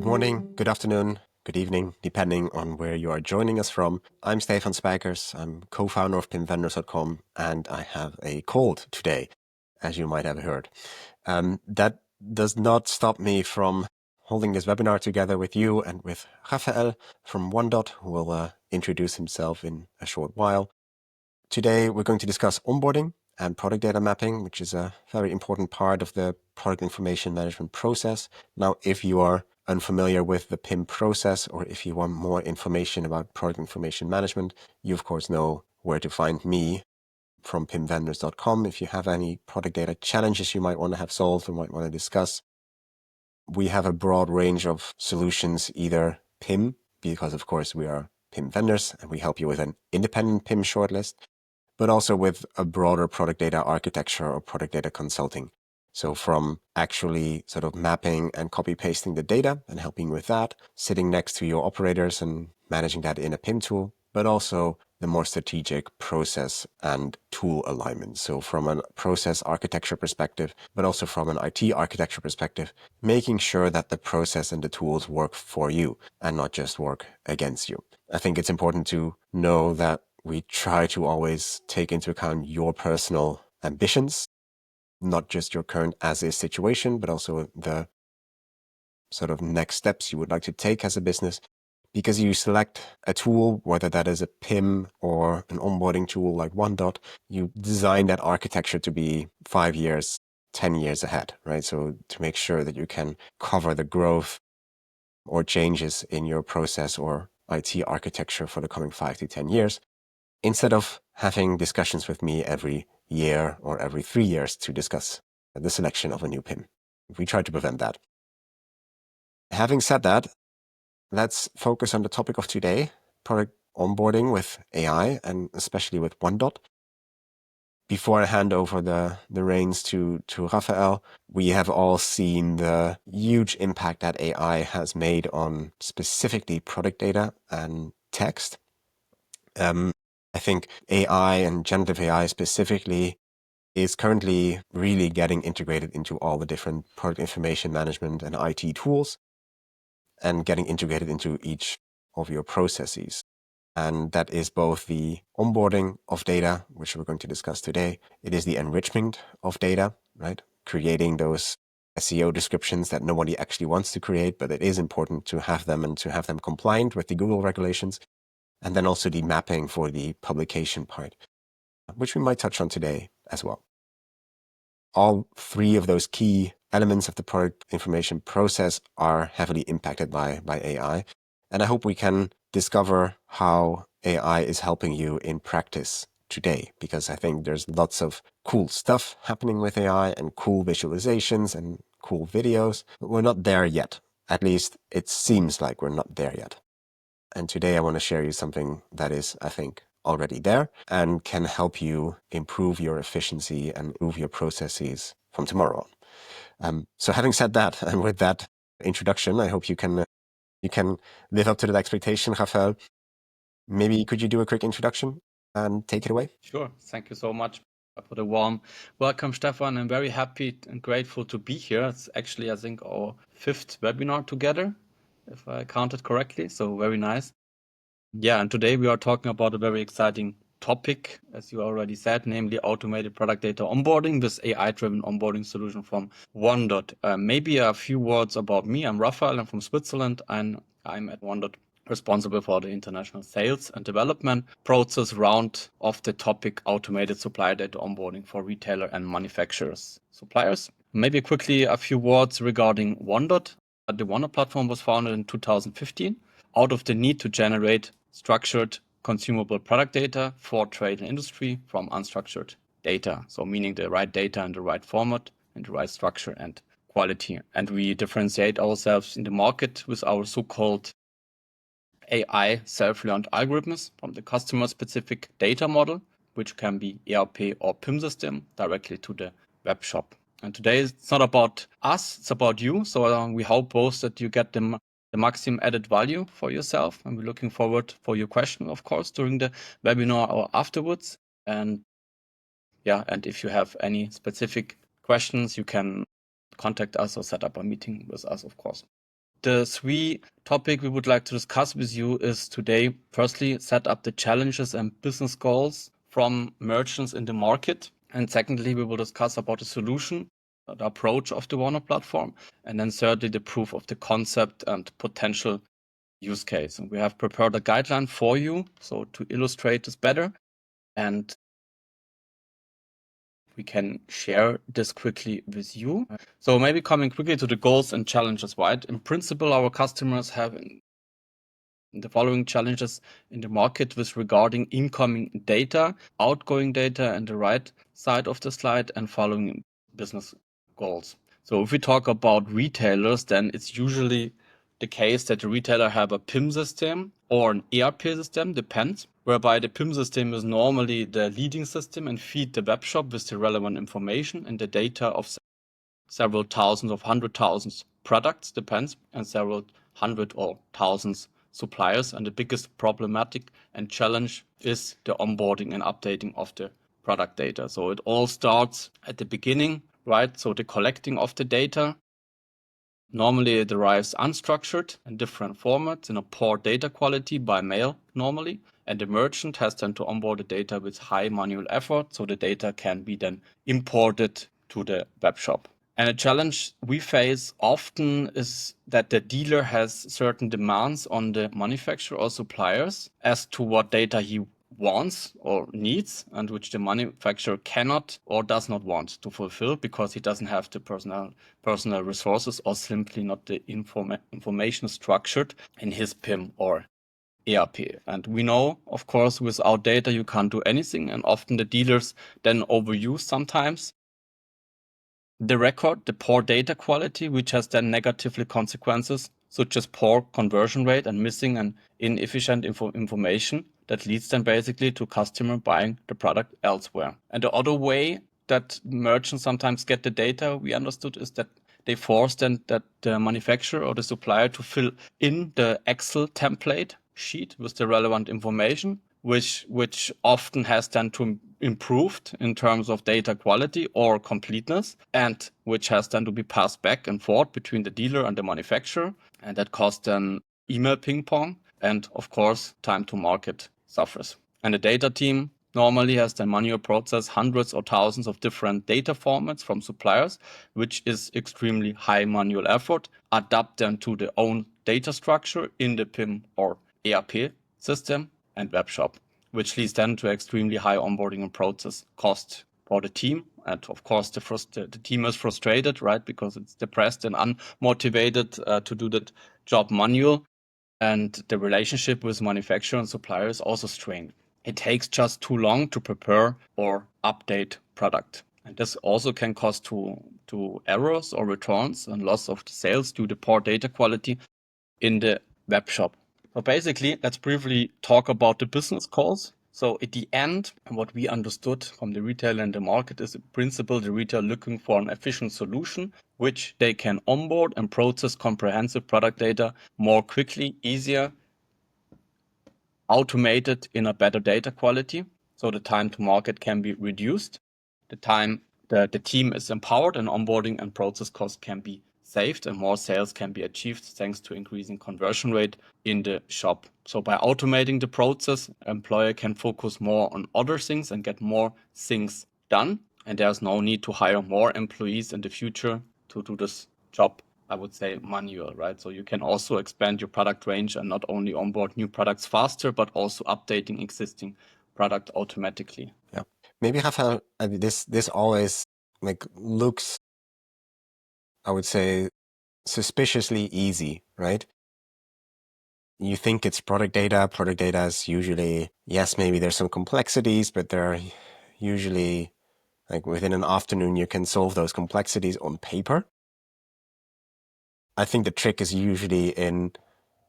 Good morning, good afternoon, good evening, depending on where you are joining us from. I'm Stefan Spijkers. I'm co-founder of PIMvendors.com, and I have a cold today, as you might have heard. That does not stop me from holding this webinar together with you and with Rafael from Onedot, who will introduce himself in a short while. Today, we're going to discuss onboarding and product data mapping, which is a very important part of the product information management process. Now, if you are unfamiliar with the PIM process, or if you want more information about product information management, you of course know where to find me from PIMvendors.com. If you have any product data challenges you might want to have solved or might want to discuss, we have a broad range of solutions, either PIM, because of course we are PIM vendors and we help you with an independent PIM shortlist, but also with a broader product data architecture or product data consulting. So from actually sort of mapping and copy pasting the data and helping with that, sitting next to your operators and managing that in a PIM tool, but also the more strategic process and tool alignment. So from a process architecture perspective, but also from an IT architecture perspective, making sure that the process and the tools work for you and not just work against you. I think it's important to know that we try to always take into account your personal ambitions, not just your current as-is situation, but also the sort of next steps you would like to take as a business. Because you select a tool, whether that is a PIM or an onboarding tool like Onedot, you design that architecture to be 5 years, 10 years ahead, right? So to make sure that you can cover the growth or changes in your process or IT architecture for the coming 5 to 10 years, instead of having discussions with me every year or every 3 years to discuss the selection of a new PIM. We try to prevent that. Having said that, let's focus on the topic of today, product onboarding with AI and especially with Onedot. Before I hand over the reins to Rafael, we have all seen the huge impact that AI has made on specifically product data and text. I think AI and generative AI specifically is currently really getting integrated into all the different product information management and IT tools and getting integrated into each of your processes. And that is both the onboarding of data, which we're going to discuss today. It is the enrichment of data, right? Creating those SEO descriptions that nobody actually wants to create, but it is important to have them and to have them compliant with the Google regulations. And then also the mapping for the publication part, which we might touch on today as well. All three of those key elements of the product information process are heavily impacted by AI. And I hope we can discover how AI is helping you in practice today, because I think there's lots of cool stuff happening with AI and cool visualizations and cool videos, but we're not there yet. At least it seems like we're not there yet. And today I want to share you something that is, I think, already there and can help you improve your efficiency and improve your processes from tomorrow on. So having said that, and with that introduction, I hope you can live up to that expectation, Rafael. Maybe could you do a quick introduction and take it away? Sure. Thank you so much for the warm welcome, Stefan. I'm very happy and grateful to be here. It's actually, I think, our 5th webinar together, if I counted correctly. So very nice. Yeah, and today we are talking about a very exciting topic, as you already said, namely automated product data onboarding with AI-driven onboarding solution from Onedot. Maybe a few words about me. I'm Rafael. I'm from Switzerland, and I'm at Onedot, responsible for the international sales and development process round of the topic automated supplier data onboarding for retailer and manufacturers suppliers. Maybe quickly a few words regarding Onedot. The Onedot platform was founded in 2015 out of the need to generate structured consumable product data for trade and industry from unstructured data. So meaning the right data in the right format and the right structure and quality. And we differentiate ourselves in the market with our so-called AI self-learned algorithms from the customer-specific data model, which can be ERP or PIM system, directly to the web shop. And today it's not about us, it's about you. So we hope both that you get the maximum added value for yourself. And we're looking forward for your question, of course, during the webinar or afterwards. And yeah, and if you have any specific questions, you can contact us or set up a meeting with us, of course. The three topic we would like to discuss with you is today, firstly, set up the challenges and business goals from merchants in the market. And secondly, we will discuss about the solution, the approach of the One.ware platform. And then thirdly, the proof of the concept and potential use case. And we have prepared a guideline for you, so to illustrate this better. And we can share this quickly with you. So maybe coming quickly to the goals and challenges, right? In principle, our customers have the following challenges in the market with regarding incoming data, outgoing data and the right side of the slide, and following business goals. So if we talk about retailers, then it's usually the case that the retailer have a PIM system or an ERP system, depends, whereby the PIM system is normally the leading system and feed the web shop with the relevant information and the data of several thousands of 100,000 products, depends, and several hundred or thousands suppliers. And the biggest problematic and challenge is the onboarding and updating of the product data. So it all starts at the beginning, right? So the collecting of the data. Normally it arrives unstructured in different formats in a poor data quality by mail normally. And the merchant has then to onboard the data with high manual effort. So the data can be then imported to the web shop. And a challenge we face often is that the dealer has certain demands on the manufacturer or suppliers as to what data he wants or needs, and which the manufacturer cannot or does not want to fulfill because he doesn't have the personal resources or simply not the information structured in his PIM or ERP. And we know, of course, without data you can't do anything, and often the dealers then overuse sometimes the record, the poor data quality, which has then negatively consequences, such as poor conversion rate and missing and inefficient information that leads then basically to customer buying the product elsewhere. And the other way that merchants sometimes get the data, we understood, is that they force then that the manufacturer or the supplier to fill in the Excel template sheet with the relevant information, which often has then to improved in terms of data quality or completeness, and which has then to be passed back and forth between the dealer and the manufacturer, and that costs then email ping pong, and of course time to market suffers. And the data team normally has the manual process hundreds or thousands of different data formats from suppliers, which is extremely high manual effort, adapt them to their own data structure in the PIM or ERP system and web shop, which leads then to extremely high onboarding and process cost for the team. And of course, the team is frustrated, right? Because it's depressed and unmotivated to do that job manual. And the relationship with manufacturer and supplier is also strained. It takes just too long to prepare or update product. And this also can cause to errors or returns and loss of the sales due to poor data quality in the web shop. So basically, let's briefly talk about the business calls. So at the end, what we understood from the retailer and the market is in principle the retailer looking for an efficient solution which they can onboard and process comprehensive product data more quickly, easier, automated in a better data quality. So the time to market can be reduced. The team is empowered and onboarding and process costs can be saved and more sales can be achieved thanks to increasing conversion rate in the shop. So by automating the process, employer can focus more on other things and get more things done. And there's no need to hire more employees in the future to do this job, I would say, manual, right? So you can also expand your product range and not only onboard new products faster, but also updating existing product automatically. Yeah. Maybe Rafael, I mean, this always looks, I would say, suspiciously easy, right? You think it's product data. Product data is usually, yes, maybe there's some complexities, but they're usually within an afternoon you can solve those complexities on paper. I think the trick is usually in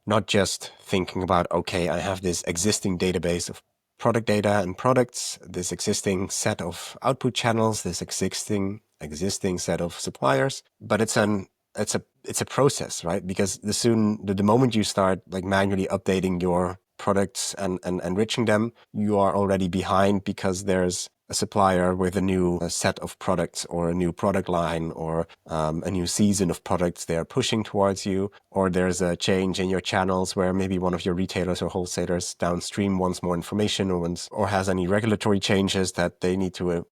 not just thinking about, okay, I have this existing database of product data and products, this existing set of output channels, this existing set of suppliers, but it's a process, right? Because the moment you start manually updating your products and enriching them, you are already behind because there's a supplier with a new set of products or a new product line or a new season of products they are pushing towards you, or there's a change in your channels where maybe one of your retailers or wholesalers downstream wants more information or has any regulatory changes that they need to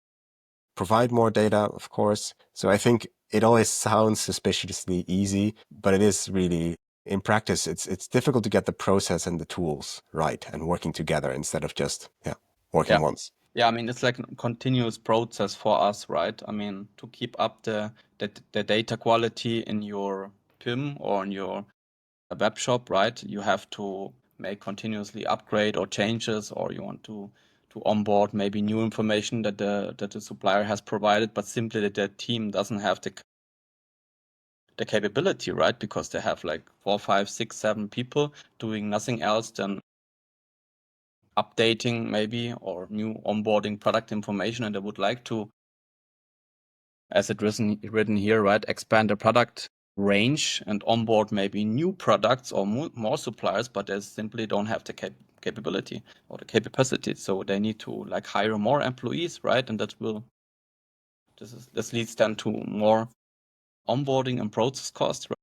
provide more data, of course. So I think it always sounds suspiciously easy, but it is really, in practice, it's difficult to get the process and the tools right and working together instead of just working once. Yeah, I mean, it's like a continuous process for us, right? I mean, to keep up the data quality in your PIM or in your web shop, right? You have to make continuously upgrade or changes, or you want to onboard maybe new information that the supplier has provided, but simply that their team doesn't have the capability, right? Because they have like 4, 5, 6, 7 people doing nothing else than updating maybe or new onboarding product information, and they would like to, as it written here, right, expand the product range and onboard maybe new products or more suppliers, but they simply don't have the capability or the capacity. So they need to like hire more employees, right? And this leads then to more onboarding and process costs. Right?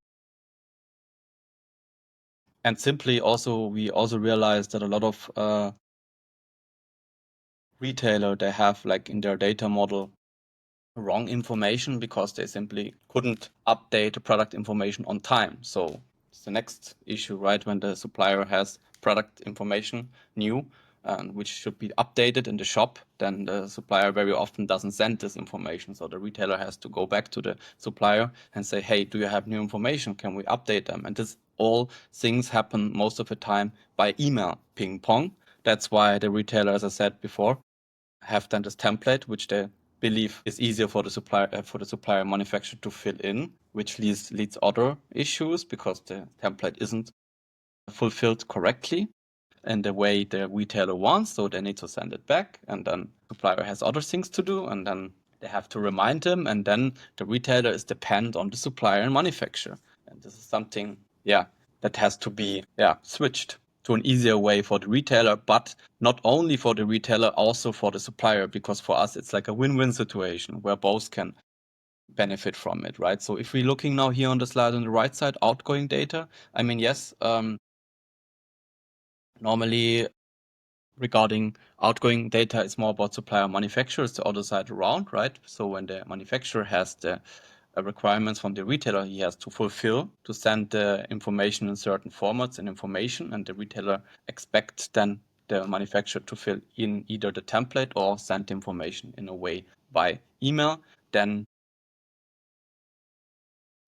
And simply we also realized that a lot of retailer, they have like in their data model wrong information because they simply couldn't update the product information on time. So it's the next issue, right? When the supplier has product information new, which should be updated in the shop, then the supplier very often doesn't send this information. So the retailer has to go back to the supplier and say, hey, do you have new information? Can we update them? And this all things happen most of the time by email ping pong. That's why the retailer, as I said before, have done this template, which they believe is easier for the supplier manufacturer to fill in, which leads other issues because the template isn't fulfilled correctly in the way the retailer wants. So they need to send it back, and then the supplier has other things to do, and then they have to remind them, and then the retailer is dependent on the supplier and manufacturer. And this is something, that has to be, switched to an easier way for the retailer, but not only for the retailer, also for the supplier, because for us, it's like a win-win situation where both can benefit from it, right? So if we're looking now here on the slide on the right side, outgoing data, I mean, yes, normally regarding outgoing data, it's more about supplier manufacturers, the other side around, right? So when the manufacturer has the requirements from the retailer, he has to fulfill to send the information in certain formats and information, and the retailer expects then the manufacturer to fill in either the template or send the information in a way by email. Then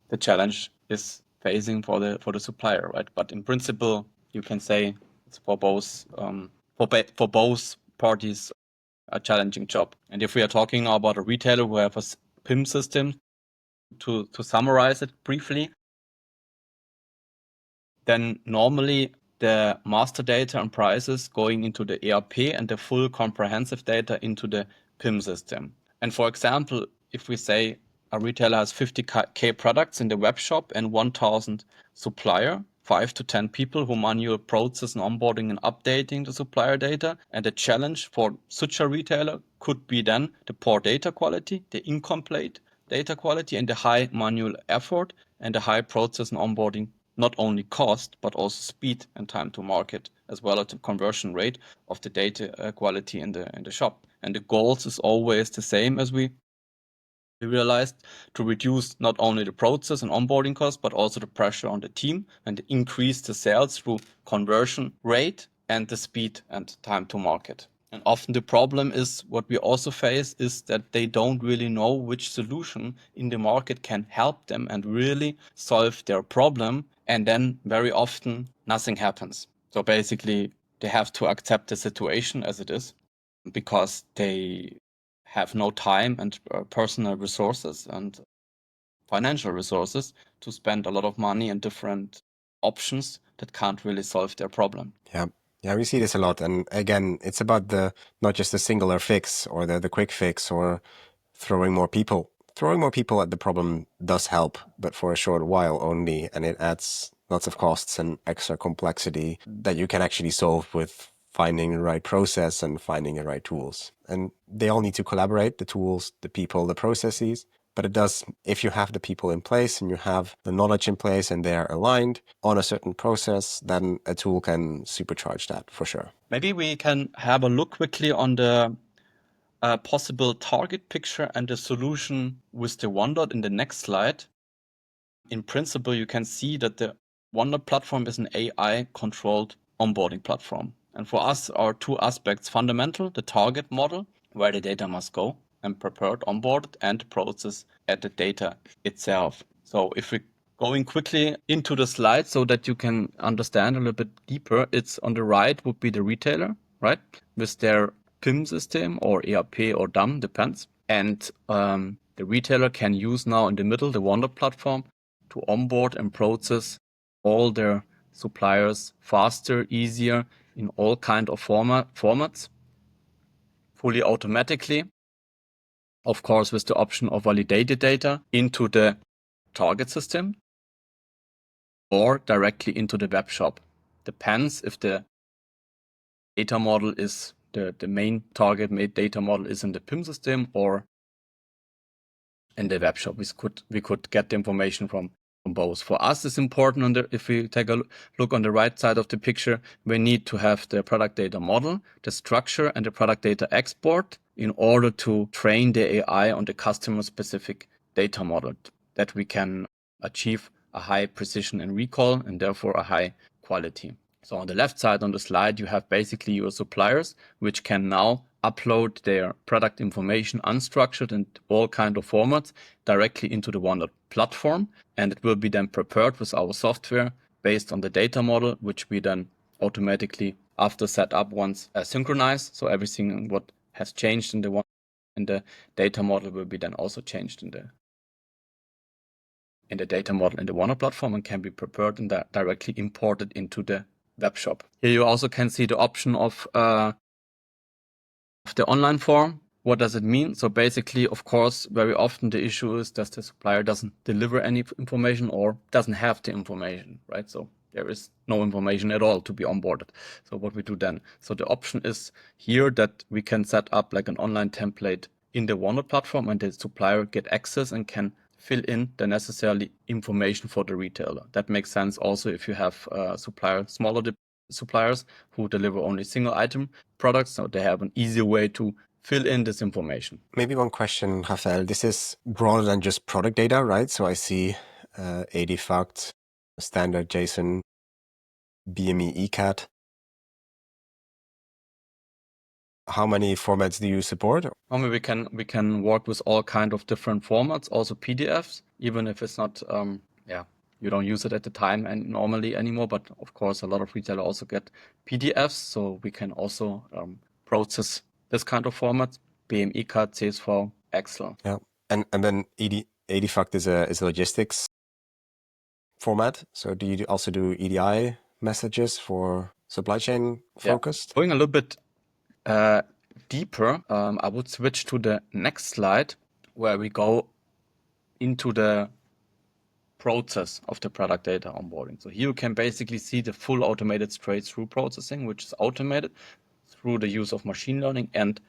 the challenge is facing for the supplier, right? But in principle, you can say it's for both for both parties a challenging job. And if we are talking now about a retailer who have a PIM system, to summarize it briefly, then normally the master data and prices going into the ERP and the full comprehensive data into the PIM system. And for example, if we say a retailer has 50K products in the web shop and 1,000 supplier, 5 to 10 people who manual process and onboarding and updating the supplier data. And the challenge for such a retailer could be then the poor data quality, the incomplete data quality, and the high manual effort and the high process and onboarding, not only cost, but also speed and time to market, as well as the conversion rate of the data quality in the shop. And the goals is always the same as we realized, to reduce not only the process and onboarding costs, but also the pressure on the team and increase the sales through conversion rate and the speed and time to market. And often the problem is what we also face is that they don't really know which solution in the market can help them and really solve their problem. And then very often nothing happens. So basically they have to accept the situation as it is because they have no time and personal resources and financial resources to spend a lot of money on different options that can't really solve their problem. Yeah. Yeah, we see this a lot. And again, it's about not just the singular fix or the quick fix or throwing more people. Throwing more people at the problem does help, but for a short while only. And it adds lots of costs and extra complexity that you can actually solve with finding the right process and finding the right tools. And they all need to collaborate, the tools, the people, the processes. But it does, if you have the people in place and you have the knowledge in place and they're aligned on a certain process, then a tool can supercharge that for sure. Maybe we can have a look quickly on the possible target picture and the solution with the Onedot in the next slide. In principle, you can see that the Onedot platform is an AI-controlled onboarding platform. And for us, are two aspects fundamental: the target model, where the data must go, and prepared, onboarded, and the process at the data itself. So if we going quickly into the slide so that you can understand a little bit deeper, it's on the right would be the retailer, right? With their PIM system or ERP or DAM, depends. And the retailer can use now in the middle the Onedot platform to onboard and process all their suppliers faster, easier, in all kind of formats, fully automatically. Of course, with the option of validated data into the target system or directly into the web shop. Depends if the data model is the main target made data model is in the PIM system or in the web shop. We could get the information from both. For us, it's important if we take a look on the right side of the picture, we need to have the product data model, the structure, and the product data export in order to train the AI on the customer specific data model, that we can achieve a high precision and recall and therefore a high quality. So on the left side on the slide, you have basically your suppliers, which can now upload their product information unstructured in all kind of formats directly into the Onedot platform. And it will be then prepared with our software based on the data model, which we then automatically after setup once synchronize. So everything what has changed in the data model will be then also changed in the data model in the Onedot platform and can be prepared and directly imported into the web shop. Here you also can see the option of the online form. What does it mean? So basically, of course, very often the issue is that the supplier doesn't deliver any information or doesn't have the information, right? So there is no information at all to be onboarded. So what we do then? So the option is here that we can set up like an online template in the Onedot platform and the supplier get access and can fill in the necessary information for the retailer. That makes sense also if you have smaller suppliers who deliver only single item products, so they have an easier way to fill in this information. Maybe one question, Rafael. This is broader than just product data, right? So I see ADFACT, standard JSON, BME ECAT. How many formats do you support? We can work with all kind of different formats, also PDFs, even if it's not you don't use it at the time and normally anymore, but of course a lot of retailers also get PDFs, so we can also process this kind of format, BME card, CSV, Excel. Yeah, and then ADFACT is a logistics format. So do you also do EDI messages for supply chain focused? Yeah. Going a little bit deeper, I would switch to the next slide where we go into the process of the product data onboarding. So here you can basically see the full automated straight-through processing, which is automated through the use of machine learning and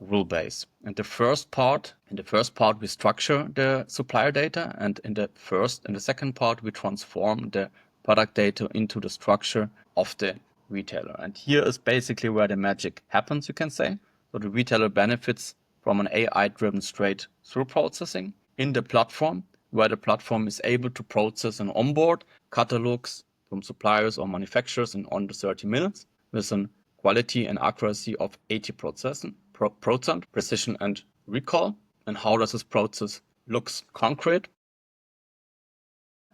rule base. And in the first part, we structure the supplier data, and in the second part, we transform the product data into the structure of the retailer. And here is basically where the magic happens, you can say. So the retailer benefits from an AI-driven straight-through processing in the platform, where the platform is able to process and onboard catalogs from suppliers or manufacturers in under 30 minutes with a quality and accuracy of 80%, precision and recall. And how does this process looks concrete?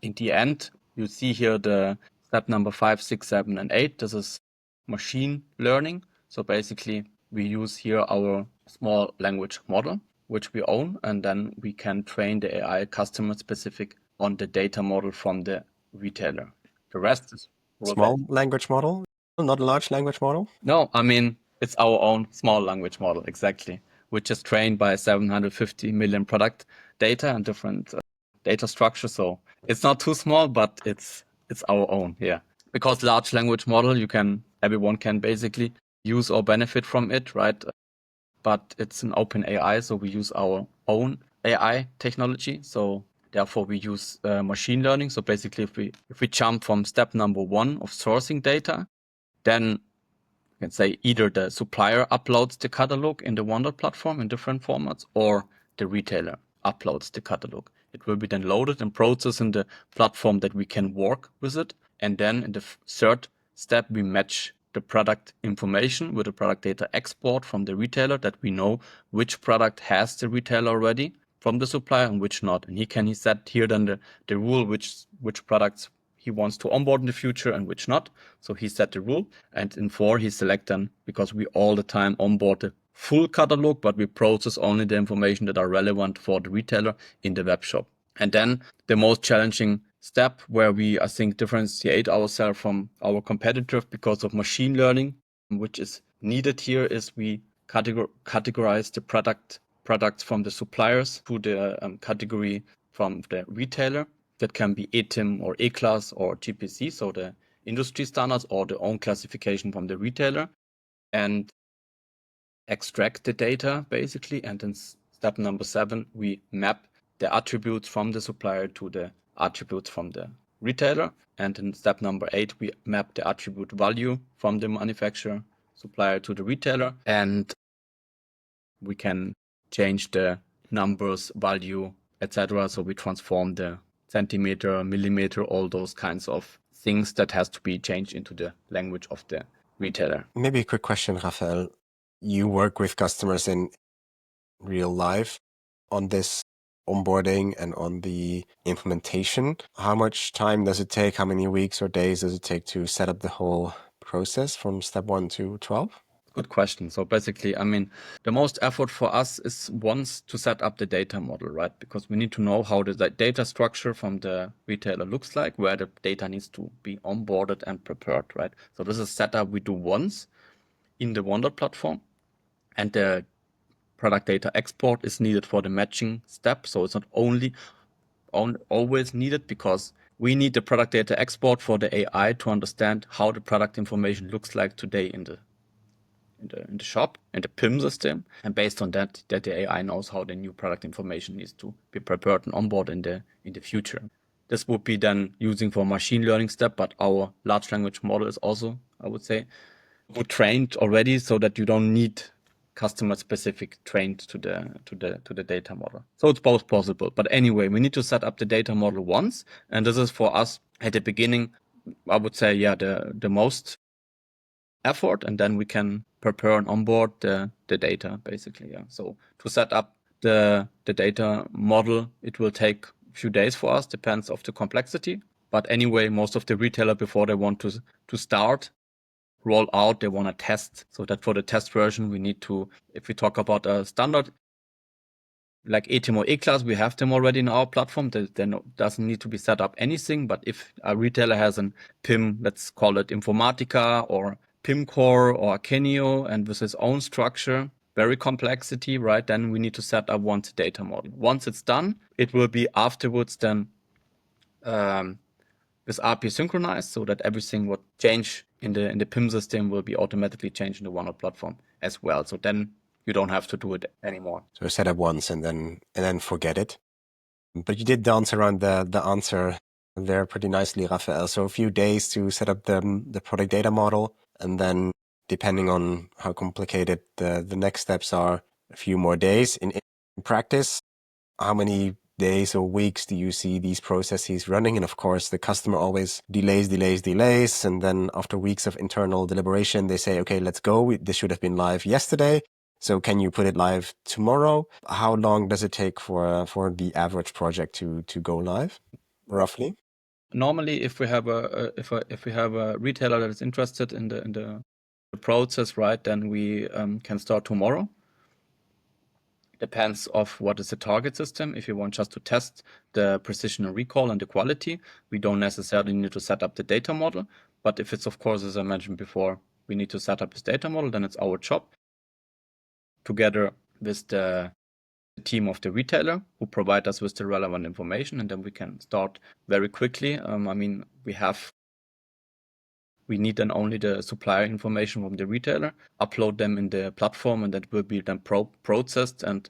In the end, you see here the step number 5, 6, 7, and 8. This is machine learning. So basically, we use here our small language model, which we own, and then we can train the AI customer specific on the data model from the retailer. The rest is small language model, not a large language model? No, I mean, it's our own small language model, exactly, which is trained by 750 million product data and different data structures. So it's not too small, but it's our own, yeah. Because large language model, you can everyone can basically use or benefit from it, right? But it's an open AI, so we use our own AI technology. So therefore we use machine learning. So basically if we jump from step number 1 of sourcing data, then you can say either the supplier uploads the catalog in the Onedot platform in different formats, or the retailer uploads the catalog. It will be then loaded and processed in the platform that we can work with it. And then in the third step, we match the product information with the product data export from the retailer, that we know which product has the retailer already from the supplier and which not. And he set here then the rule which products he wants to onboard in the future and which not. So he set the rule, and in 4 he select then, because we all the time onboard the full catalog, but we process only the information that are relevant for the retailer in the web shop. And then the most challenging step, where we, I think, differentiate ourselves from our competitors because of machine learning, which is needed here, is we categorize the products from the suppliers to the category from the retailer. That can be ETIM or E-class or GPC, so the industry standards, or the own classification from the retailer, and extract the data basically. And in step number 7, we map the attributes from the supplier to the attributes from the retailer. And in step number 8, we map the attribute value from the manufacturer supplier to the retailer, and we can change the numbers, value, etc. So we transform the centimeter, millimeter, all those kinds of things that has to be changed into the language of the retailer. Maybe a quick question, Rafael. You work with customers in real life on this onboarding and on the implementation. How much time does it take? How many weeks or days does it take to set up the whole process from step 1 to 12? Good question. So basically, I mean, the most effort for us is once to set up the data model, right? Because we need to know how the data structure from the retailer looks like, where the data needs to be onboarded and prepared, right? So this is setup we do once in the Onedot platform, and the product data export is needed for the matching step. So it's not always needed, because we need the product data export for the AI to understand how the product information looks like today in the shop, in the PIM system, and based on that the AI knows how the new product information needs to be prepared and onboard in the future. This would be then using for machine learning step, but our large language model is also, I would say, trained already, so that you don't need customer specific trained to the data model. So it's both possible. But anyway, we need to set up the data model once, and this is for us at the beginning, I would say, the most effort, and then we can prepare and onboard the data basically. Yeah. So to set up the data model, it will take a few days for us, depends of the complexity. But anyway, most of the retailer, before they want to start roll out, they want to test. So that for the test version, we need to, if we talk about a standard like ETIM or E-class, we have them already in our platform. Then doesn't need to be set up anything. But if a retailer has an PIM, let's call it Informatica or PIMcore or Kenio, and with its own structure, very complexity, right? Then we need to set up once a data model. Once it's done, it will be afterwards then with RP synchronized, so that everything what change in the PIM system will be automatically changed in the Onedot platform as well. So then you don't have to do it anymore. So set up once and then forget it. But you did dance around the answer there pretty nicely, Rafael. So a few days to set up the product data model, and then depending on how complicated the next steps are, a few more days. In practice, how many days or weeks do you see these processes running? And of course, the customer always delays. And then after weeks of internal deliberation, they say, okay, let's go. This should have been live yesterday. So can you put it live tomorrow? How long does it take for the average project to go live, roughly? Normally, if we have a retailer that is interested in the process, right, then we can start tomorrow. Depends of what is the target system. If you want just to test the precision and recall and the quality, we don't necessarily need to set up the data model. But if it's, of course, as I mentioned before, we need to set up this data model, then it's our job, together with the team of the retailer, who provide us with the relevant information, and then we can start very quickly. I mean, we have We need then only the supplier information from the retailer, upload them in the platform, and that will be then processed and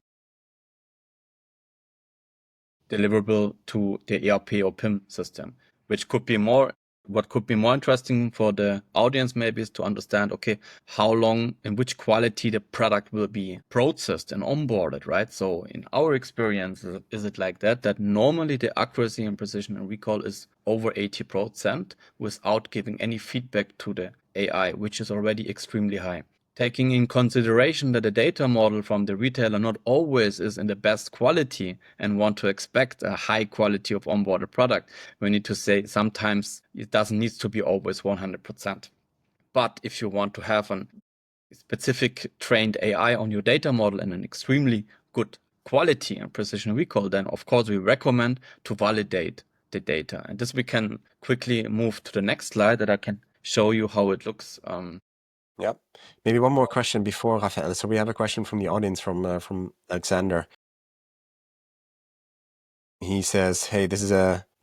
deliverable to the ERP or PIM system, which could be more. What could be more interesting for the audience maybe is to understand, okay, how long and which quality the product will be processed and onboarded, right? So in our experience, is it like that normally the accuracy and precision and recall is over 80% without giving any feedback to the AI, which is already extremely high. Taking in consideration that the data model from the retailer not always is in the best quality and want to expect a high quality of onboarded product, we need to say sometimes it doesn't need to be always 100%. But if you want to have a specific trained AI on your data model and an extremely good quality and precision recall, then of course we recommend to validate the data. And this we can quickly move to the next slide that I can show you how it looks. Yep. Maybe one more question before Rafael. So we have a question from the audience from Alexander. He says, "Hey, this is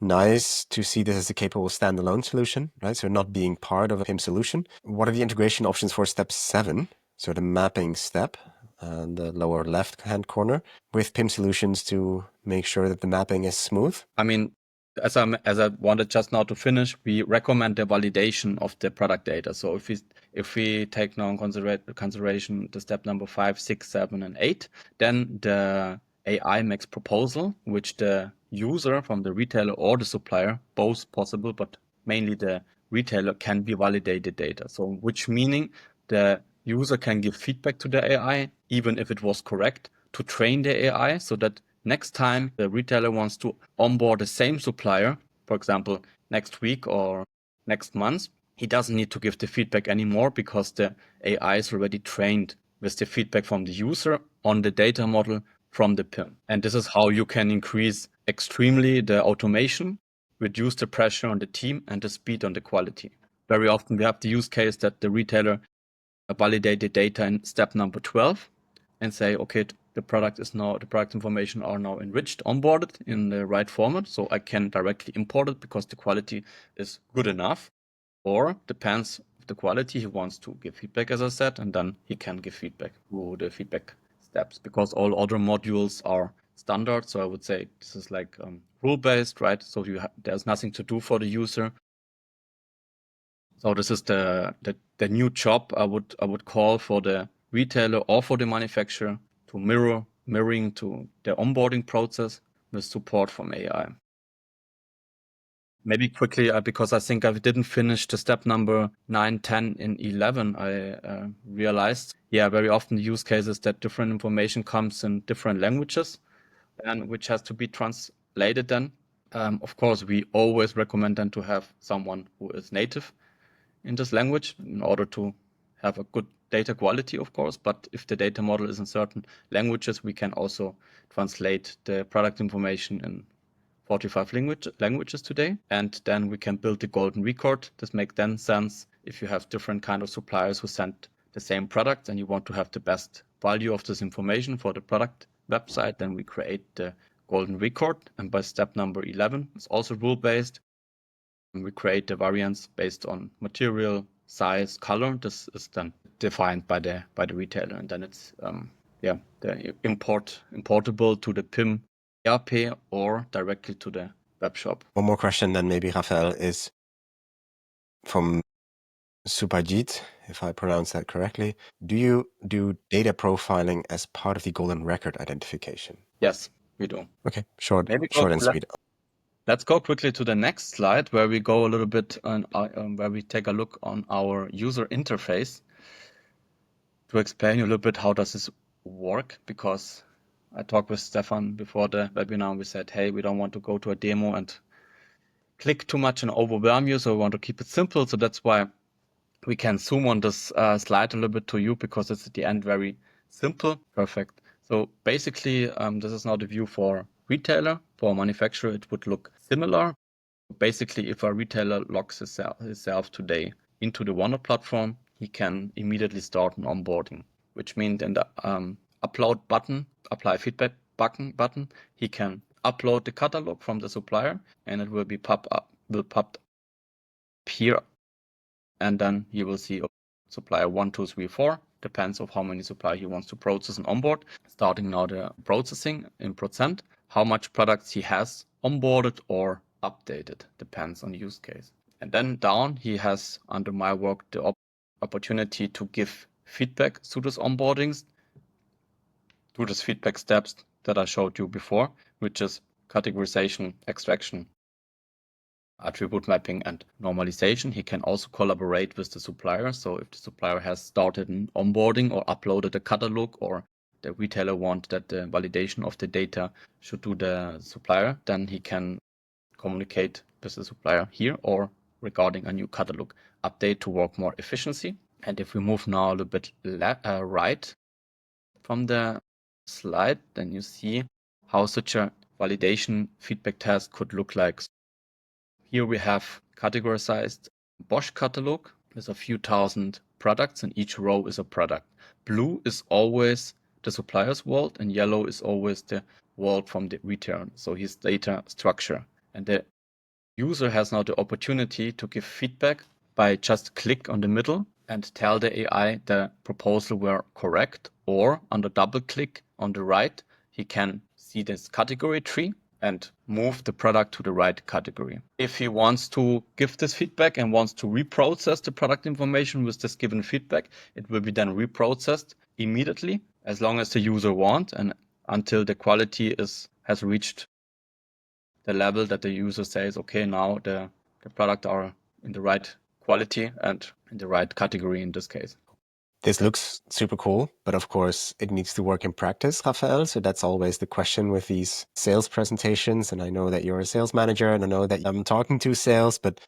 nice to see this as a capable standalone solution, right? So not being part of a PIM solution. What are the integration options for step 7? So the mapping step, the lower left-hand corner, with PIM solutions to make sure that the mapping is smooth." I mean, as I wanted just now to finish, we recommend the validation of the product data. So if we take now in consideration the step number 5, 6, 7, and 8, then the AI makes proposal, which the user from the retailer or the supplier, both possible, but mainly the retailer, can be validated data. So which meaning the user can give feedback to the AI, even if it was correct, to train the AI so that next time the retailer wants to onboard the same supplier, for example, next week or next month, he doesn't need to give the feedback anymore because the AI is already trained with the feedback from the user on the data model from the PIM. And this is how you can increase extremely the automation, reduce the pressure on the team, and the speed on the quality. Very often we have the use case that the retailer validate the data in step number 12 and say, okay, the product information are now enriched, onboarded in the right format, so I can directly import it because the quality is good enough. Or depends on the quality, he wants to give feedback, as I said, and then he can give feedback through the feedback steps because all other modules are standard. So I would say this is like rule-based, right? So there's nothing to do for the user. So this is the new job I would call for the retailer or for the manufacturer to mirroring to the onboarding process with support from AI. Maybe quickly, because I think I didn't finish the step number 9, 10, and 11, I realized, very often the use cases that different information comes in different languages and which has to be translated then. Of course, we always recommend then to have someone who is native in this language in order to have a good data quality, of course. But if the data model is in certain languages, we can also translate the product information in 45 languages today. And then we can build the golden record. This makes then sense if you have different kind of suppliers who send the same product and you want to have the best value of this information for the product website, then we create the golden record. And by step number 11, it's also rule-based. We create the variants based on material, size, color. This is then defined by the retailer, and then it's the importable to the PIM ERP or directly to the web shop. One more question then maybe, Rafael, is from Supercharged, if I pronounce that correctly. Do you do data profiling as part of the golden record identification? Yes, we do. Okay, short and sweet. Let's go quickly to the next slide where we go a little bit on where we take a look on our user interface to explain you a little bit how does this work, because I talked with Stephan before the webinar and we said, hey, we don't want to go to a demo and click too much and overwhelm you, so we want to keep it simple. So that's why we can zoom on this slide a little bit to you, because it's at the end very simple. Perfect. So basically, this is now the view for retailer. For manufacturer, it would look similar. Basically, if a retailer logs himself today into the One.ware platform, he can immediately start an onboarding, which means in the upload button, apply feedback button, he can upload the catalog from the supplier and it will be pop up here and then he will see supplier 1, 2, 3, 4. Depends on how many suppliers he wants to process and onboard. Starting now the processing in percent, how much products he has onboarded or updated, depends on use case. And then down he has, under my work, the opportunity to give feedback to those onboardings, to these feedback steps that I showed you before, which is categorization, extraction, attribute mapping, and normalization. He can also collaborate with the supplier. So if the supplier has started an onboarding or uploaded a catalog, or the retailer wants that the validation of the data should do the supplier, then he can communicate with the supplier here or regarding a new catalog update to work more efficiency. And if we move now a little bit right from the slide, then you see how such a validation feedback task could look like. Here we have categorized Bosch catalog with a few thousand products, and each row is a product. Blue is always the supplier's vault, and yellow is always the vault from the retailer, so his data structure. And the user has now the opportunity to give feedback by just click on the middle and tell the AI the proposal were correct, or under double click on the right, he can see this category tree and move the product to the right category. If he wants to give this feedback and wants to reprocess the product information with this given feedback, it will be then reprocessed immediately as long as the user wants and until the quality has reached the level that the user says, okay, now the product are in the right quality and in the right category in this case. This looks super cool, but of course it needs to work in practice, Rafael. So that's always the question with these sales presentations. And I know that you're a sales manager and I know that I'm talking to sales, and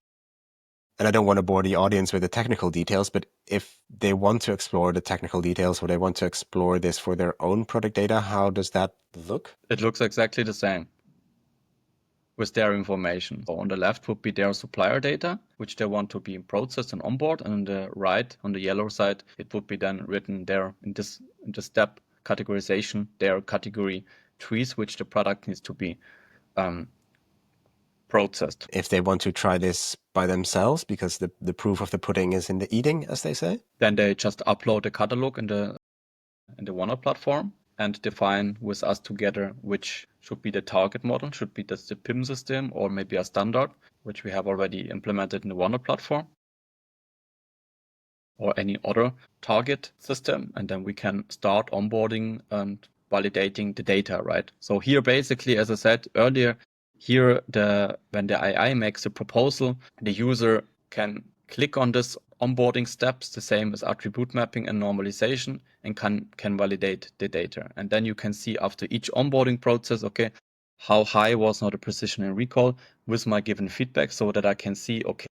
I don't want to bore the audience with the technical details, but if they want to explore the technical details or they want to explore this for their own product data, how does that look? It looks exactly the same with their information. So on the left would be their supplier data, which they want to be processed and onboard. And on the right, on the yellow side, it would be then written there in this step categorization, their category trees, which the product needs to be processed. If they want to try this by themselves, because the proof of the pudding is in the eating, as they say, then they just upload a catalog in the One.ware platform and define with us together which should be the target model, should be the PIM system or maybe a standard, which we have already implemented in the One.ware platform, or any other target system. And then we can start onboarding and validating the data, right? So here, basically, as I said earlier, here when the AI makes a proposal, the user can click on this onboarding steps, the same as attribute mapping and normalization, and can validate the data. And then you can see after each onboarding process, okay, how high was now the precision and recall with my given feedback, so that I can see, okay,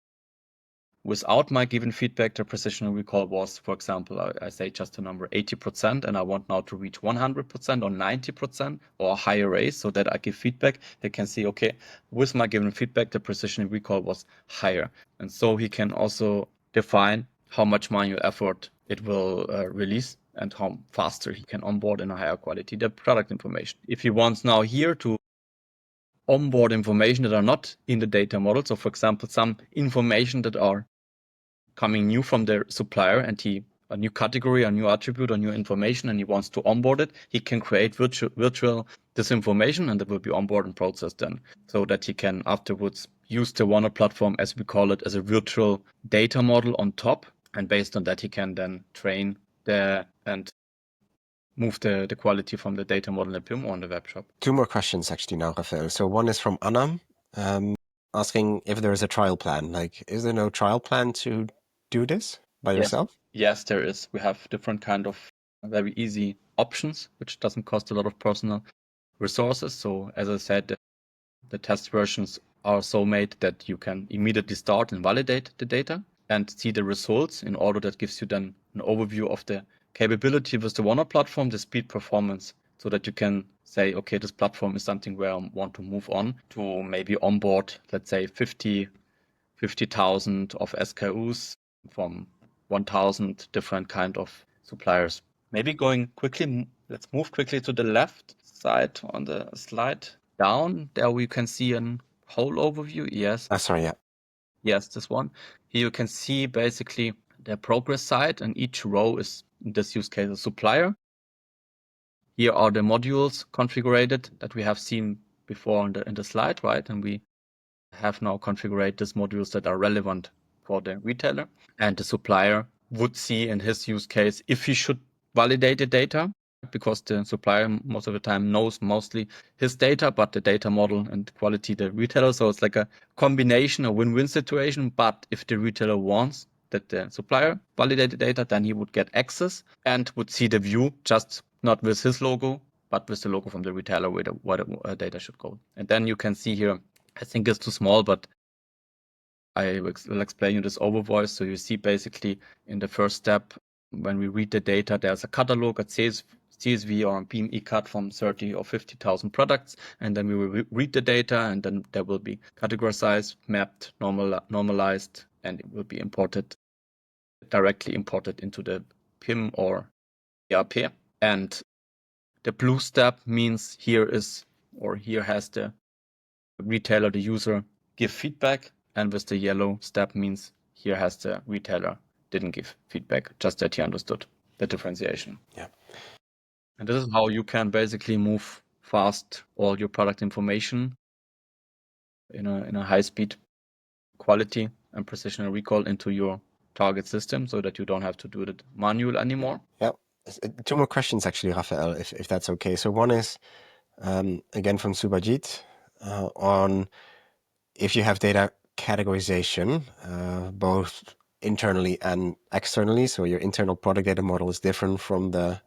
without my given feedback, the precision and recall was, for example, I say just a number 80%, and I want now to reach 100% or 90% or a higher rate, so that I give feedback. They can see, okay, with my given feedback, the precision and recall was higher. And so he can also define how much manual effort it will release and how faster he can onboard in a higher quality the product information. If he wants now here to onboard information that are not in the data model, so for example, some information that are coming new from their supplier and a new category, a new attribute, a new information, and he wants to onboard it, he can create virtual this information, and it will be onboard and processed then, so that he can afterwards use the One.ware platform, as we call it, as a virtual data model on top. And based on that, he can then train and move the quality from the data model in PIM on the web shop. Two more questions actually now, Rafael. So one is from Anam, asking if there is a trial plan. Like, is there no trial plan to do this by yourself? Yes, there is. We have different kind of very easy options, which doesn't cost a lot of personal resources. So as I said, the test versions are so made that you can immediately start and validate the data and see the results in order that gives you then an overview of the capability with the One.ware platform, the speed performance, so that you can say, okay, this platform is something where I want to move on to maybe onboard, let's say 50,000 of SKUs from 1,000 different kind of suppliers. Maybe going quickly, let's move quickly to the left side on the slide down. There we can see a whole overview. Yes. Sorry, yeah. Yes, this one. Here you can see basically the progress side, and each row is, in this use case, a supplier. Here are the modules configured that we have seen before in the slide, right? And we have now configured these modules that are relevant for the retailer. And the supplier would see in his use case if he should validate the data, because the supplier most of the time knows mostly his data, but the data model and quality the retailer. So it's like a combination, a win-win situation. But if the retailer wants that the supplier validate the data, then he would get access and would see the view, just not with his logo, but with the logo from the retailer where the data should go. And then you can see here, I think it's too small, but I will explain you this overvoice. So you see basically in the first step, when we read the data, there's a catalog, a CSV or a PME cut from 30 or 50,000 products. And then we will read the data, and then there will be categorized, mapped, normalized, and it will be directly imported into the PIM or ERP. And the blue step means here has the retailer, the user, give feedback, and with the yellow step means here has the retailer didn't give feedback, just that he understood the differentiation. Yeah. And this is how you can basically move fast all your product information in a high speed quality and precision and recall into your target system, so that you don't have to do it manual anymore. Yeah. Two more questions actually, Rafael, if that's okay. So one is, again from Subhajit, on if you have data categorization, both internally and externally. So your internal product data model is different from the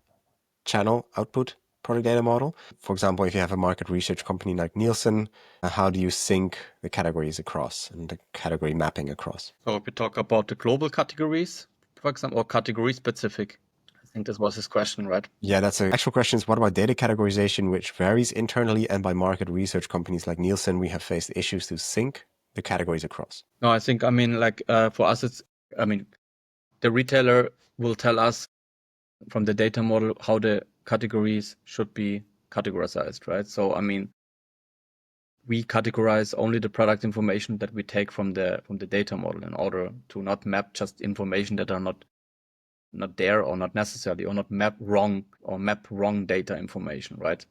channel output product data model. For example, if you have a market research company like Nielsen, how do you sync the categories across and the category mapping across? So if we talk about the global categories, for example, or category specific, I think this was his question, right? Yeah, that's an actual question. Is what about data categorization, which varies internally and by market research companies like Nielsen? We have faced issues to sync the categories across. No, I think, for us, the retailer will tell us from the data model how the categories should be categorized, right? So, we categorize only the product information that we take from the data model, in order to not map just information that are not there, or not necessarily, or not map wrong data information, right?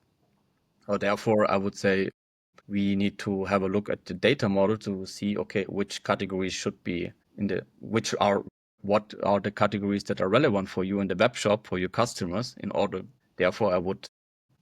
So therefore, I would say we need to have a look at the data model to see, okay, which categories should be what are the categories that are relevant for you in the web shop, for your customers, therefore I would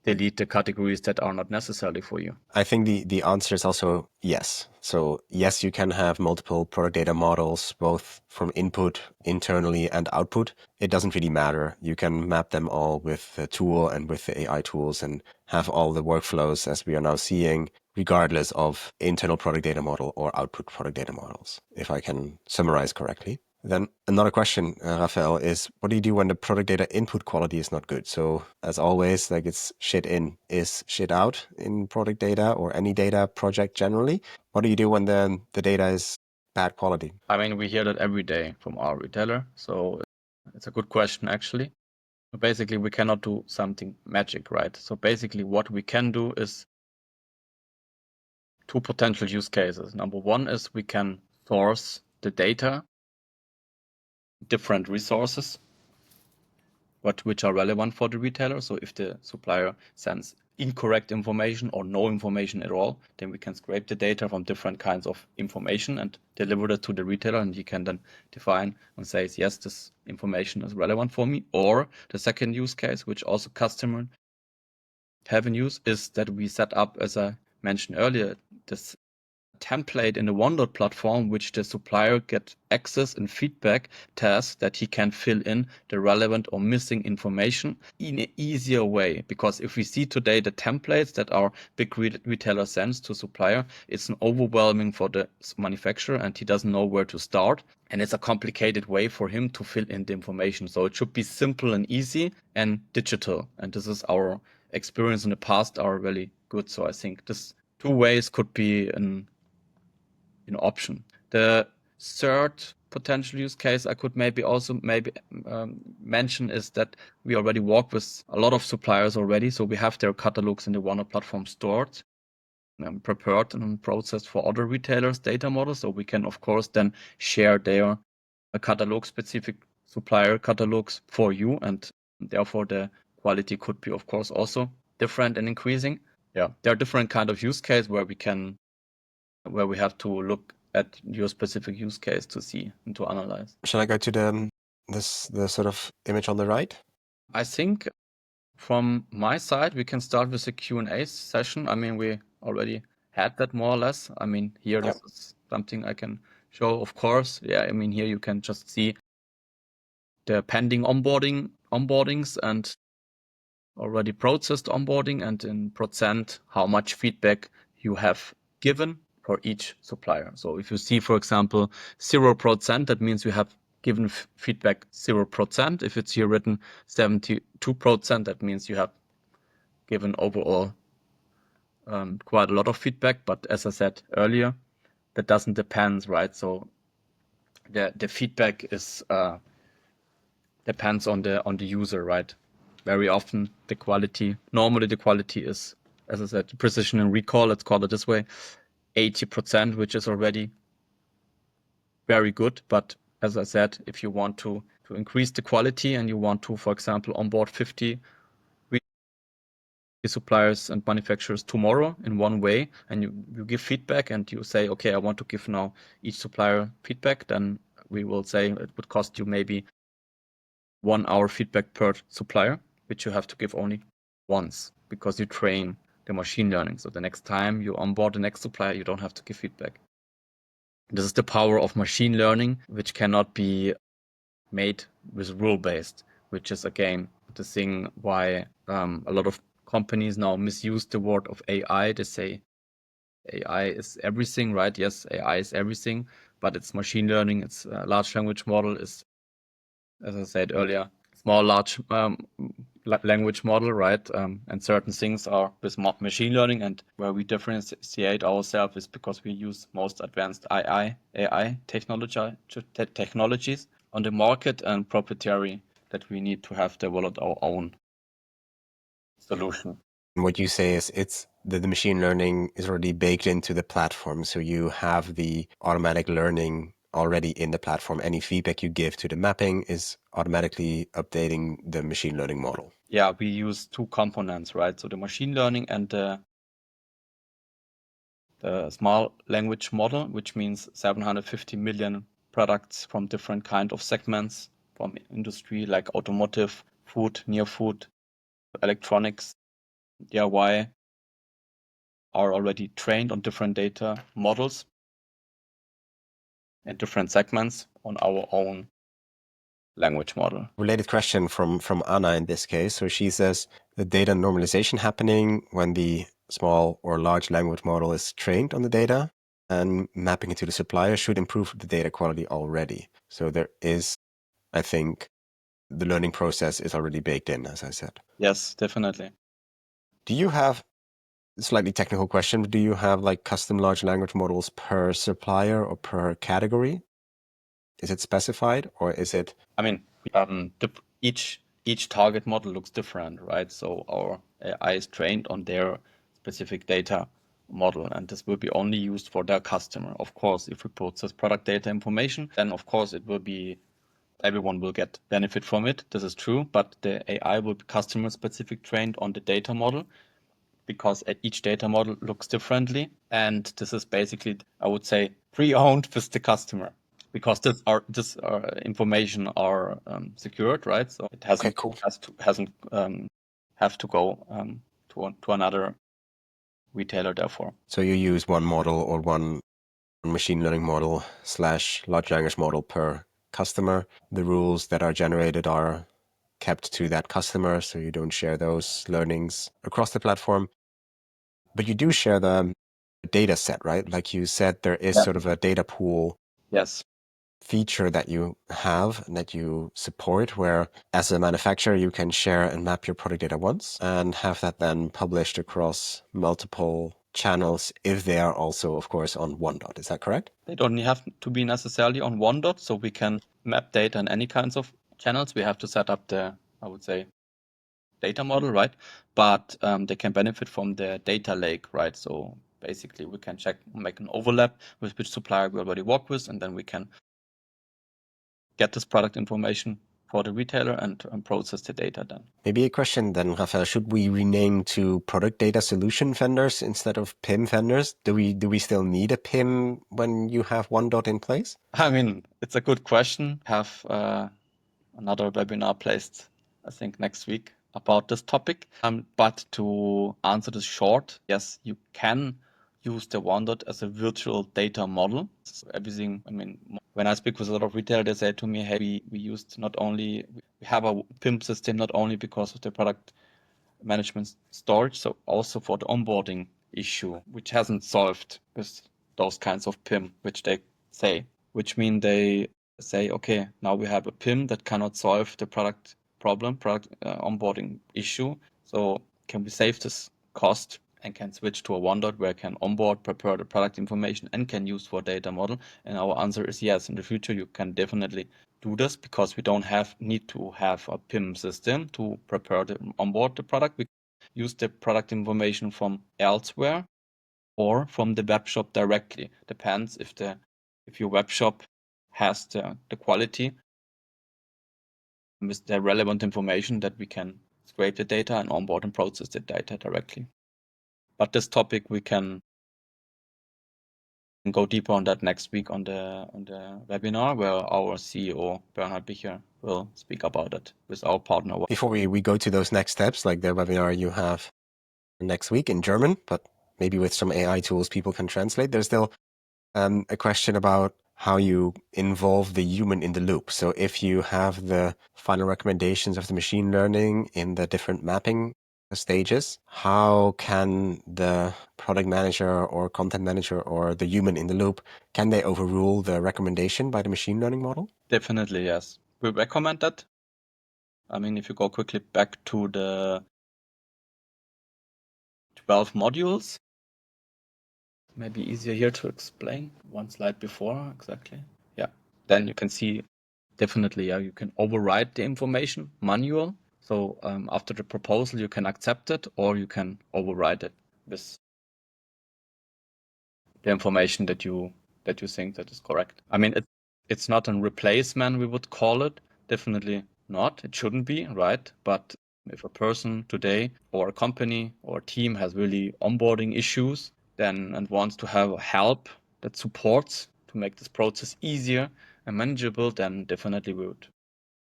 delete the categories that are not necessary for you. I think the answer is also yes. So yes, you can have multiple product data models, both from input internally and output. It doesn't really matter. You can map them all with the tool and with the AI tools and have all the workflows as we are now seeing, regardless of internal product data model or output product data models, if I can summarize correctly. Then another question, Rafael, is what do you do when the product data input quality is not good? So as always, like it's shit in is shit out in product data or any data project generally. What do you do when the data is bad quality? We hear that every day from our retailer, so it's a good question actually. Basically, we cannot do something magic, right? So basically what we can do is two potential use cases. Number one is we can source the data, different resources, which are relevant for the retailer. So if the supplier sends incorrect information or no information at all, then we can scrape the data from different kinds of information and deliver it to the retailer, and he can then define and says, yes, this information is relevant for me. Or the second use case, which also customers have in use, is that we set up, as I mentioned earlier, this template in the Onedot platform, which the supplier gets access and feedback tasks that he can fill in the relevant or missing information in an easier way. Because if we see today the templates that our big retailer sends to supplier, it's an overwhelming for the manufacturer, and he doesn't know where to start. And it's a complicated way for him to fill in the information. So it should be simple and easy and digital. And this is our experience in the past are really good. So I think this two ways could be an option. The third potential use case I could maybe mention is that we already work with a lot of suppliers already. So we have their catalogs in the One.ware platform stored. prepared and processed for other retailers' data models. So we can, of course, then share their catalog-specific supplier catalogs for you, and therefore the quality could be, of course, also different and increasing. Yeah, there are different kind of use case where we have to look at your specific use case to see and to analyze. Shall I go to the sort of image on the right? I think from my side, we can start with a Q&A session. I mean, we already had that more or less. I mean, here, this is something I can show, of course. Yeah, I mean, here you can just see the pending onboardings and already processed onboarding, and in percent, how much feedback you have given for each supplier. So if you see, for example, 0%, that means you have given feedback 0%. If it's here written 72%, that means you have given overall quite a lot of feedback. But as I said earlier, that doesn't depend, right? So the feedback is depends on the user, right? Very often normally the quality is, as I said, precision and recall, let's call it this way, 80%, which is already very good. But as I said, if you want to increase the quality and you want to, for example, onboard 50 suppliers and manufacturers tomorrow in one way, and you give feedback and you say, okay, I want to give now each supplier feedback, then we will say it would cost you maybe 1 hour feedback per supplier, which you have to give only once because you train the machine learning. So the next time you onboard the next supplier, you don't have to give feedback. This is the power of machine learning, which cannot be made with rule-based, which is again the thing why a lot of companies now misuse the word of AI. They say AI is everything, right? Yes, AI is everything, but it's machine learning. It's a large language model is, as I said earlier, small large language model, right? And certain things are with machine learning, and where we differentiate ourselves is because we use most advanced AI technologies on the market and proprietary that we need to have developed our own solution. What you say is the machine learning is already baked into the platform. So you have the automatic learning already in the platform. Any feedback you give to the mapping is automatically updating the machine learning model. Yeah, we use two components, right? So the machine learning and the small language model, which means 750 million products from different kind of segments, from industry like automotive, food, near food, electronics, DIY, are already trained on different data models and different segments on our own language model. Related question from Anna in this case. So she says the data normalization happening when the small or large language model is trained on the data and mapping it to the supplier should improve the data quality already. So there is, I think, the learning process is already baked in, as I said. Yes, definitely. Do you have, a slightly technical question, do you have like custom large language models per supplier or per category? Is it specified or is it? I mean, each target model looks different, right? So our AI is trained on their specific data model, and this will be only used for their customer. Of course, if we process product data information, then of course it will be everyone will get benefit from it. This is true, but the AI will be customer specific trained on the data model because each data model looks differently, and this is basically, I would say, pre-owned with the customer. Because this information are secured, right? So it hasn't Okay, cool. hasn't have to go to another retailer. Therefore, So you use one model or one machine learning model / large language model per customer. The rules that are generated are kept to that customer, so you don't share those learnings across the platform. But you do share the data set, right? Like you said, there is sort of a data pool yes, feature that you have and that you support, where as a manufacturer, you can share and map your product data once and have that then published across multiple channels if they are also, of course, on Onedot. Is that correct? they don't have to be necessarily on Onedot, so we can map data in any kinds of channels. We have to set up the, I would say, data model, right? But they can benefit from the data lake, right? So basically we can check, make an overlap with which supplier we already work with, and then we can get this product information for the retailer and process the data then. Maybe a question then, Rafael, should we rename to product data solution vendors instead of PIM vendors? Do we still need a PIM when you have Onedot in place? I mean, it's a good question. Have another webinar placed, I think, next week about this topic. But to answer this short, yes, you can use the Onedot as a virtual data model. So everything, I mean, when I speak with a lot of retailers, they say to me, hey, we used not only, we have a PIM system not only because of the product management storage, so also for the onboarding issue, which hasn't solved with those kinds of PIM, which they say, which mean they say, okay, now we have a PIM that cannot solve the product problem, product onboarding issue. So can we save this cost and can switch to a Onedot where I can onboard, prepare the product information and can use for data model? And our answer is yes. In the future, you can definitely do this because we don't need to have a PIM system to prepare the onboard the product. We use the product information from elsewhere or from the web shop directly. Depends if your web shop has the quality with the relevant information that we can scrape the data and onboard and process the data directly. But this topic we can go deeper on that next week on the webinar where our CEO Bernhard Bicher will speak about it with our partner. Before we go to those next steps, like the webinar you have next week in German, but maybe with some AI tools people can translate, there's still a question about how you involve the human in the loop. So if you have the final recommendations of the machine learning in the different mapping stages, how can the product manager or content manager or the human in the loop, can they overrule the recommendation by the machine learning model? Definitely, yes. We recommend that. I mean, if you go quickly back to the 12 modules, maybe easier here to explain. One slide before, exactly. Yeah. Then you can see definitely, yeah, you can override the information manual. So after the proposal, you can accept it or you can override it with the information that you think that is correct. I mean, it's not a replacement, we would call it. Definitely not. It shouldn't be, right? But if a person today or a company or a team has really onboarding issues then and wants to have help that supports to make this process easier and manageable, then definitely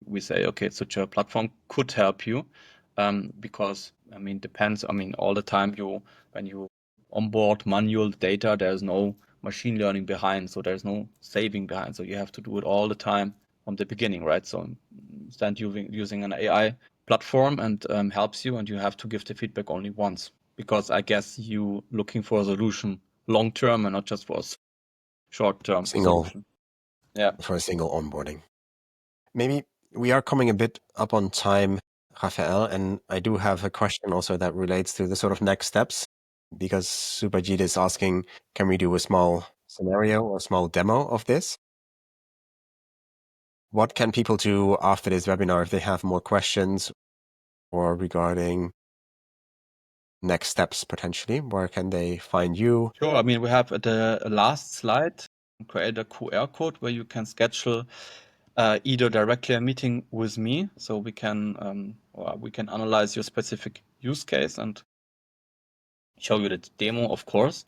we say, okay, such a platform could help you. Because I mean, depends. I mean, all the time when you onboard manual data, there's no machine learning behind, so there's no saving behind. So you have to do it all the time from the beginning, right? So instead using an AI platform and helps you, and you have to give the feedback only once, because I guess you looking for a solution long term and not just for a short term solution. Yeah, for a single onboarding. Maybe we are coming a bit up on time, Rafael, and I do have a question also that relates to the sort of next steps, because Superjit is asking, can we do a small scenario or a small demo of this? What can people do after this webinar if they have more questions or regarding next steps potentially? Where can they find you? sure. I mean, we have at the last slide create a QR code where you can schedule either directly a meeting with me, so we can analyze your specific use case and show you the demo, of course,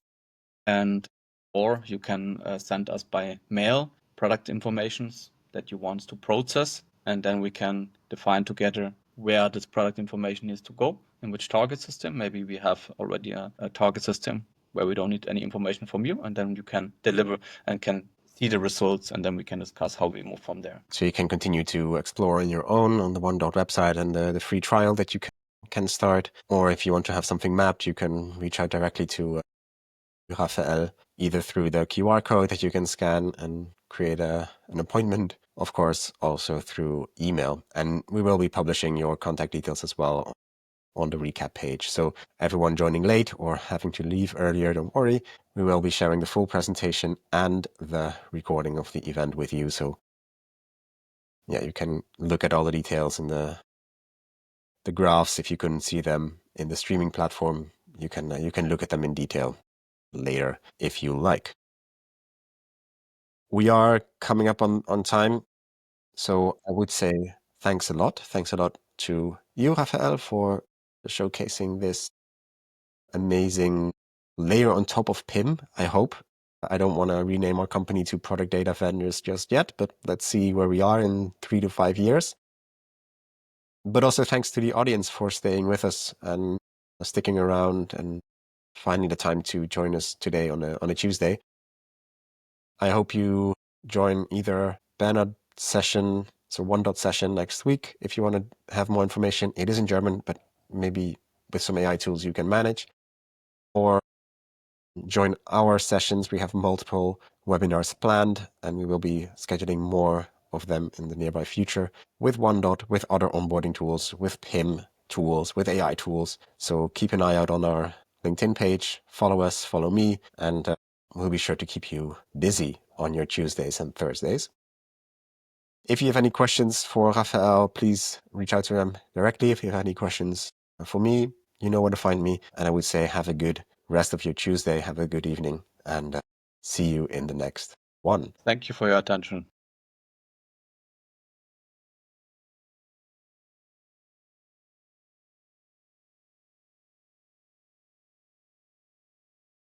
and or you can send us by mail product informations that you want to process, and then we can define together where this product information needs to go, in which target system. Maybe we have already a target system where we don't need any information from you, and then you can deliver and can see the results, and then we can discuss how we move from there. So you can continue to explore on your own on the Onedot website and the free trial that you can start. Or if you want to have something mapped, you can reach out directly to Rafael, either through the QR code that you can scan and create an appointment, of course, also through email. And we will be publishing your contact details as well on the recap page. So everyone joining late or having to leave earlier, don't worry. We will be sharing the full presentation and the recording of the event with you. So yeah, you can look at all the details in the graphs. If you couldn't see them in the streaming platform, you can look at them in detail. later if you like. We are coming up on time, so I would say thanks a lot. Thanks a lot to you, Rafael, for showcasing this amazing layer on top of PIM, I hope. I don't want to rename our company to Product Data Vendors just yet, but let's see where we are in 3 to 5 years. But also thanks to the audience for staying with us and sticking around and finding the time to join us today on a Tuesday. I hope you join either Bernard's session, so One.dot session next week. If you want to have more information, it is in German, but maybe with some AI tools you can manage. Or join our sessions. We have multiple webinars planned, and we will be scheduling more of them in the nearby future with Onedot, with other onboarding tools, with PIM tools, with AI tools. So keep an eye out on our LinkedIn page, follow us, follow me, and we'll be sure to keep you busy on your Tuesdays and Thursdays. If you have any questions for Rafael, please reach out to him directly. If you have any questions for me, you know where to find me. And I would say have a good rest of your Tuesday. Have a good evening, and see you in the next one. Thank you for your attention.